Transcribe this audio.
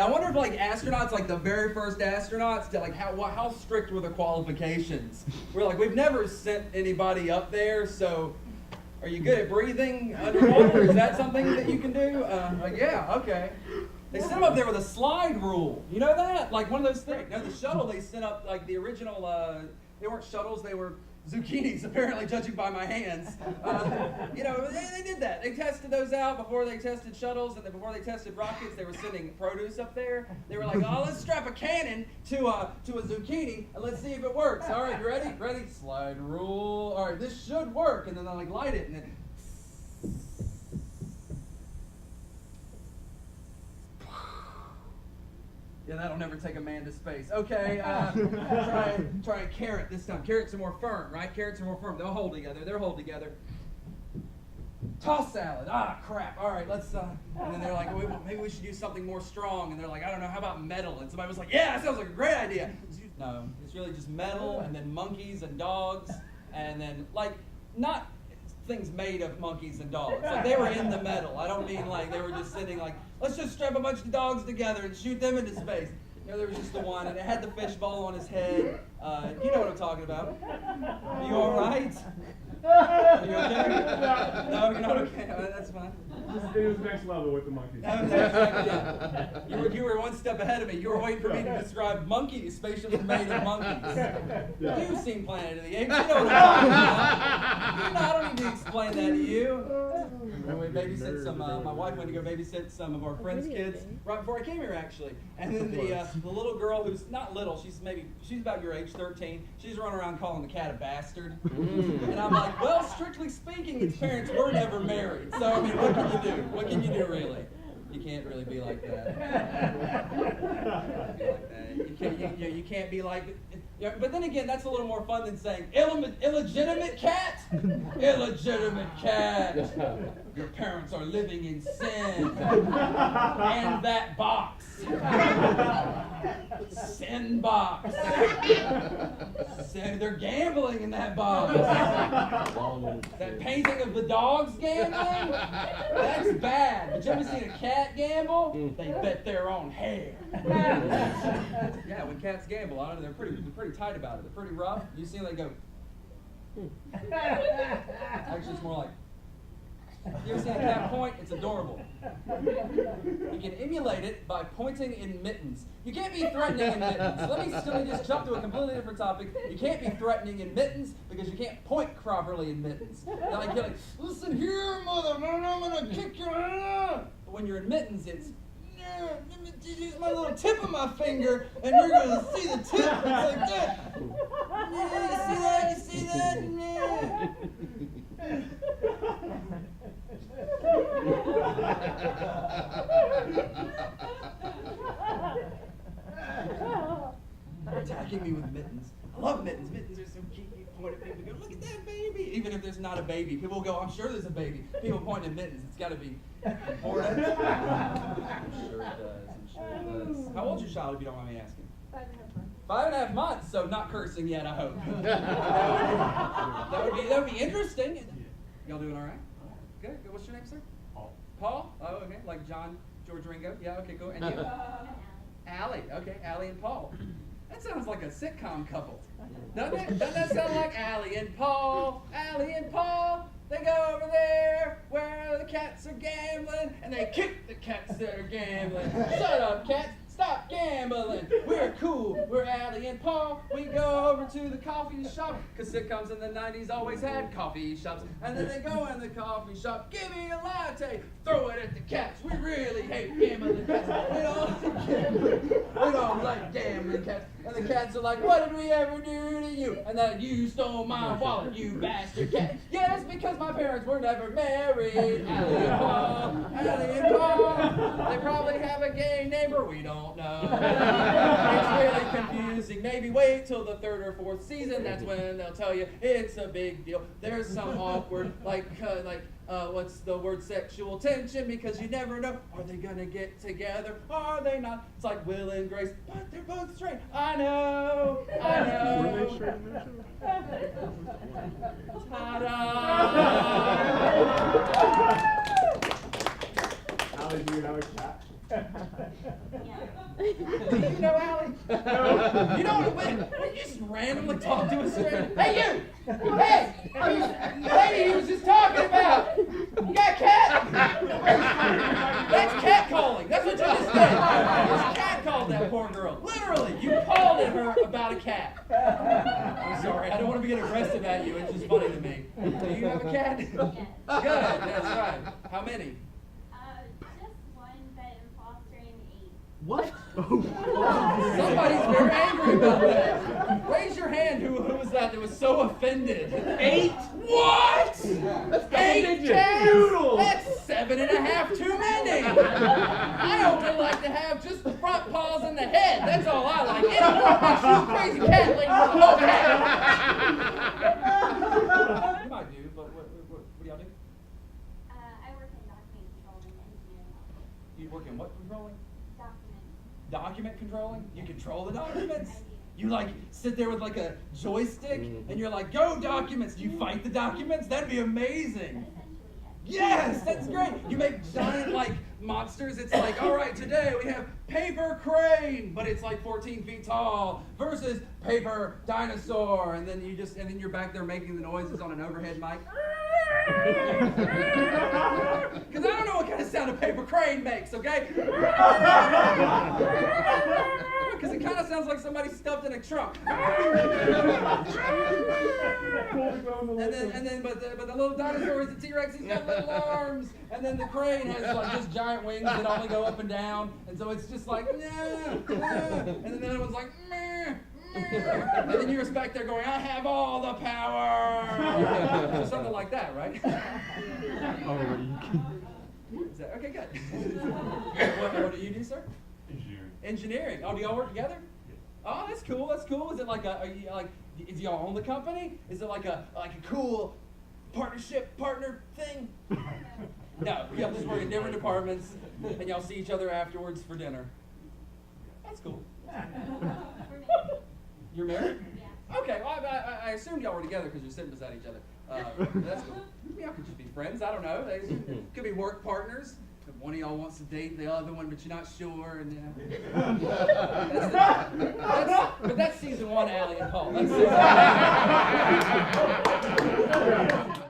I wonder if like astronauts, like the very first astronauts, like how strict were the qualifications? We're like, we've never sent anybody up there, so are you good at breathing underwater? Is that something that you can do? Like, yeah, okay. They sent them up there with a slide rule. You know that? Like one of those things. No, the shuttle they sent up, like the original, they weren't shuttles, they were zucchinis, apparently, judging by my hands. You know, they did that. They tested those out before they tested shuttles, and then before they tested rockets, they were sending produce up there. They were like, oh, let's strap a cannon to a zucchini, and let's see if it works. All right, you ready? Ready? Slide rule. All right, this should work. And then they'll like light it, and then yeah, that'll never take a man to space. Okay, try a carrot this time. Carrots are more firm, right? Carrots are more firm. They'll hold together. They'll hold together. Toss salad. Ah, crap. All right, let's. And then they're like, well, maybe we should use something more strong. And they're like, I don't know. How about metal? And somebody was like, yeah, that sounds like a great idea. No, it's really just metal, and then monkeys and dogs, and then like not things made of monkeys and dogs. Like they were in the metal. I don't mean like they were just sitting like, let's just strap a bunch of dogs together and shoot them into space. You know, there was just the one, and it had the fishbowl on his head. You know what I'm talking about. Are you all right? Are you okay? No, you're not okay. That's fine. It was next level with the monkeys. Yeah. You were one step ahead of me. You were waiting for me to describe monkeys, spaceships made of monkeys. Yeah. You've seen Planet of the Apes. You know what I'm talking about. You know, I don't need to explain that to you. And we babysit some. My wife went to go babysit some of our friends' kids right before I came here, actually. And then the little girl, who's not little, she's about your age, 13. She's running around calling the cat a bastard. And I'm like, well, strictly speaking, its parents were never married. So I mean, what can you do? What can you do, really? You can't really be like that. You can't be like. Yeah, but then again, that's a little more fun than saying illegitimate cat. Illegitimate cat. Your parents are living in sin. And that box. Sin box. They're gambling in that box. That painting of the dogs gambling? That's bad. But you ever seen a cat gamble? They bet their own hair. Yeah, when cats gamble, I don't know, they're pretty tight about it. They're pretty rough. You see them, they go. Actually, it's more like. You ever seen a cat point? It's adorable. You can emulate it by pointing in mittens. You can't be threatening in mittens. Let me just jump to a completely different topic. You can't be threatening in mittens because you can't point properly in mittens. You're like, listen here, mother, I'm gonna kick your ass. But when you're in mittens, it's, let me just use my little tip of my finger, and you're gonna see the tip. It's like that. Yeah, you see that? Yeah. Attacking me with mittens. I love mittens. Mittens are so cute. You point at people and go, look at that baby. Even if there's not a baby. People go, I'm sure there's a baby. People point at mittens. It's got to be important. I'm sure it does. I'm sure it does. How old's your child, if you don't mind me asking? 5.5 months. 5.5 months, so not cursing yet, I hope. That would be interesting. Y'all doing all right? Good. What's your name, sir? Paul. Paul? Oh, okay. Like John, George Ringo? Yeah, okay, cool. And you? Allie. Okay, Allie and Paul. That sounds like a sitcom couple. Doesn't it? Doesn't that sound like Allie and Paul? Allie and Paul, they go over there where the cats are gambling, and they kick the cats that are gambling. Shut up, cats. Stop gambling. We're cool. We're Allie and Paul. We go over to the coffee shop, because sitcoms in the 90s always had coffee shops. And then they go in the coffee shop, give me a latte, throw it at the cats. We really hate gambling cats. We don't like gambling cats. And the cats are like, what did we ever do to you? And then you stole my wallet, you bastard cat. Yes, because my parents were never married. Allie and Paul. Allie and Paul. They probably have a gay neighbor. We don't know. It's really confusing. Maybe wait till the 3rd or 4th season. That's when they'll tell you it's a big deal. There's some awkward, what's the word, sexual tension, because you never know. Are they gonna get together? Are they not? It's like Will and Grace, but they're both straight. I know. Were they straight in that show? Ta-da! Allie, do you have a cat? Yeah. Do you know Allie? No. You don't when you just randomly talk to a stranger. Hey you! Hey! The lady he was just talking about! You got a cat? That's catcalling. That's what you just did. You just catcalled that poor girl. Literally, you called at her about a cat. I'm sorry, I don't want to get aggressive at you. It's just funny to me. Do you have a cat? Yes. Good, that's right. How many? Just one, but I'm fostering 8. What? Somebody's very angry about that. Raise your hand. Who was that was so offended? 8? What? That's 8 cats? That's 7.5 too many. I only like to have just the front paws and the head. That's all I like. It don't want my shoe crazy cat lady for the whole cat. You might do, but what do y'all do? I work in document control and engineering. You work in what controlling? Documents. Document controlling? You control the documents? You like sit there with like a joystick and you're like, go documents. Do you fight the documents? That'd be amazing. Essentially, Yes, yes. that's great. You make giant like monsters. It's like, all right, today we have paper crane, but it's like 14 feet tall versus paper dinosaur. And then you're back there making the noises on an overhead mic. Because I don't know what kind of sound a paper crane makes, okay? Because it kind of sounds like somebody stuffed in a trunk. But the little dinosaur is the T-Rex. He's got little arms, and then the crane has like just giant wings that only go up and down, and so it's just like, and then the other one's like, and then you're back there going, I have all the power. So something like that, right? Is that, okay, good. What do you do, sir? Engineering. Oh, do y'all work together? Oh, that's cool. That's cool. Is it like is y'all own the company? Is it like a cool partner thing? No, y'all just work in different departments, and y'all see each other afterwards for dinner. That's cool. We're married. You're married? Yeah. Okay. Well, I assumed y'all were together because you're sitting beside each other. That's cool. Y'all could just be friends. I don't know. They could be work partners. If one of y'all wants to date the other one, but you're not sure, and but that's season 1, Allie and Paul. That's season 1.